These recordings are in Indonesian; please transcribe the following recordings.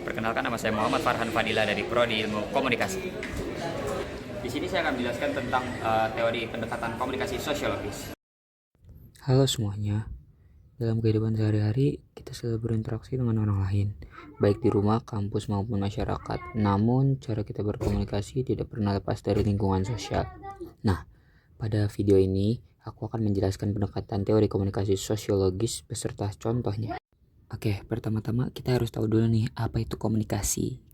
Perkenalkan, nama saya Muhammad Farhan Fadila dari Prodi Ilmu Komunikasi. Di sini saya akan menjelaskan tentang teori pendekatan komunikasi sosiologis. Halo semuanya, dalam kehidupan sehari-hari kita selalu berinteraksi dengan orang lain, baik di rumah, kampus maupun masyarakat. Namun cara kita berkomunikasi tidak pernah lepas dari lingkungan sosial. Nah, pada video ini aku akan menjelaskan pendekatan teori komunikasi sosiologis beserta contohnya. Oke, pertama-tama kita harus tahu dulu nih apa itu komunikasi.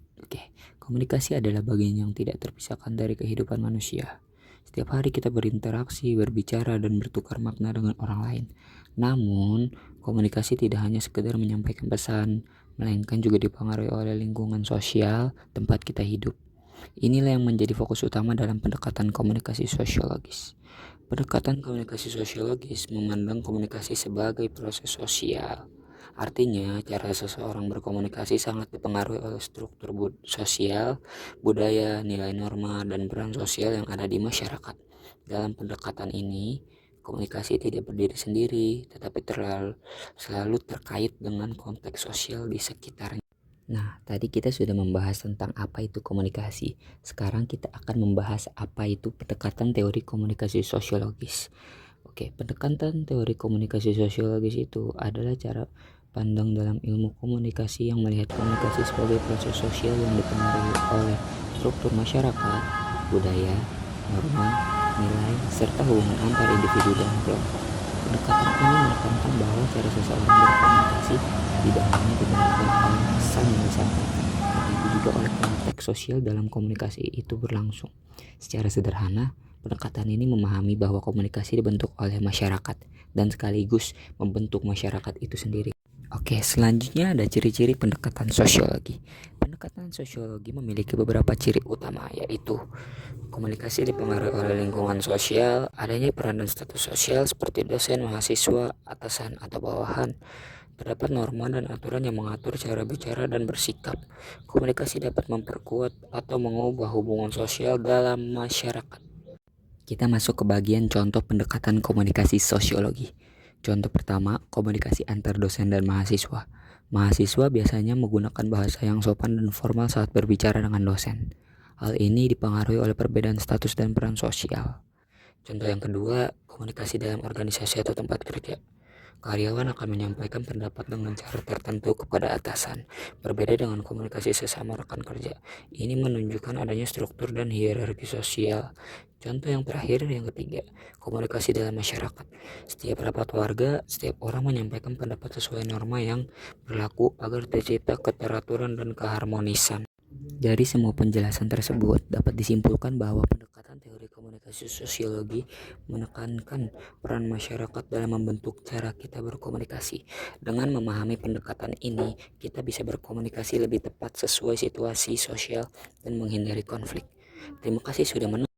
Komunikasi adalah bagian yang tidak terpisahkan dari kehidupan manusia. Setiap hari kita berinteraksi, berbicara, dan bertukar makna dengan orang lain. Namun, komunikasi tidak hanya sekedar menyampaikan pesan, melainkan juga dipengaruhi oleh lingkungan sosial tempat kita hidup. Inilah yang menjadi fokus utama dalam pendekatan komunikasi sosiologis. Pendekatan komunikasi sosiologis memandang komunikasi sebagai proses sosial. Artinya, cara seseorang berkomunikasi sangat dipengaruhi oleh struktur sosial, budaya, nilai norma, dan peran sosial yang ada di masyarakat. Dalam pendekatan ini, komunikasi tidak berdiri sendiri, tetapi selalu terkait dengan konteks sosial di sekitarnya. Nah, tadi kita sudah membahas tentang apa itu komunikasi. Sekarang kita akan membahas apa itu pendekatan teori komunikasi sosiologis. Pendekatan teori komunikasi sosiologis itu adalah cara pandang dalam ilmu komunikasi yang melihat komunikasi sebagai proses sosial yang dipengaruhi oleh struktur masyarakat, budaya, norma, nilai, serta hubungan antar individu dan kelompok. Pendekatan ini menekankan bahwa cara seseorang berkomunikasi tidak hanya dipengaruhi oleh pesan yang disampaikan, tetapi juga oleh konteks sosial dalam komunikasi itu berlangsung. Secara sederhana, pendekatan ini memahami bahwa komunikasi dibentuk oleh masyarakat dan sekaligus membentuk masyarakat itu sendiri. Selanjutnya ada ciri-ciri pendekatan sosiologi. Pendekatan sosiologi memiliki beberapa ciri utama, yaitu komunikasi dipengaruhi oleh lingkungan sosial, adanya peran dan status sosial seperti dosen, mahasiswa, atasan, atau bawahan. Terdapat norma dan aturan yang mengatur cara bicara dan bersikap. Komunikasi dapat memperkuat atau mengubah hubungan sosial dalam masyarakat. Kita masuk ke bagian contoh pendekatan komunikasi sosiologi. Contoh pertama, komunikasi antar dosen dan mahasiswa. Mahasiswa biasanya menggunakan bahasa yang sopan dan formal saat berbicara dengan dosen. Hal ini dipengaruhi oleh perbedaan status dan peran sosial. Contoh yang kedua, komunikasi dalam organisasi atau tempat kerja. Karyawan akan menyampaikan pendapat dengan cara tertentu kepada atasan, berbeda dengan komunikasi sesama rekan kerja. Ini menunjukkan adanya struktur dan hierarki sosial. Contoh yang terakhir, yang ketiga, komunikasi dalam masyarakat. Setiap rapat warga, setiap orang menyampaikan pendapat sesuai norma yang berlaku agar tercipta keteraturan dan keharmonisan. Dari semua penjelasan tersebut dapat disimpulkan bahwa pendekatan teori komunikasi sosiologi menekankan peran masyarakat dalam membentuk cara kita berkomunikasi. Dengan memahami pendekatan ini, kita bisa berkomunikasi lebih tepat sesuai situasi sosial dan menghindari konflik. Terima kasih sudah menonton.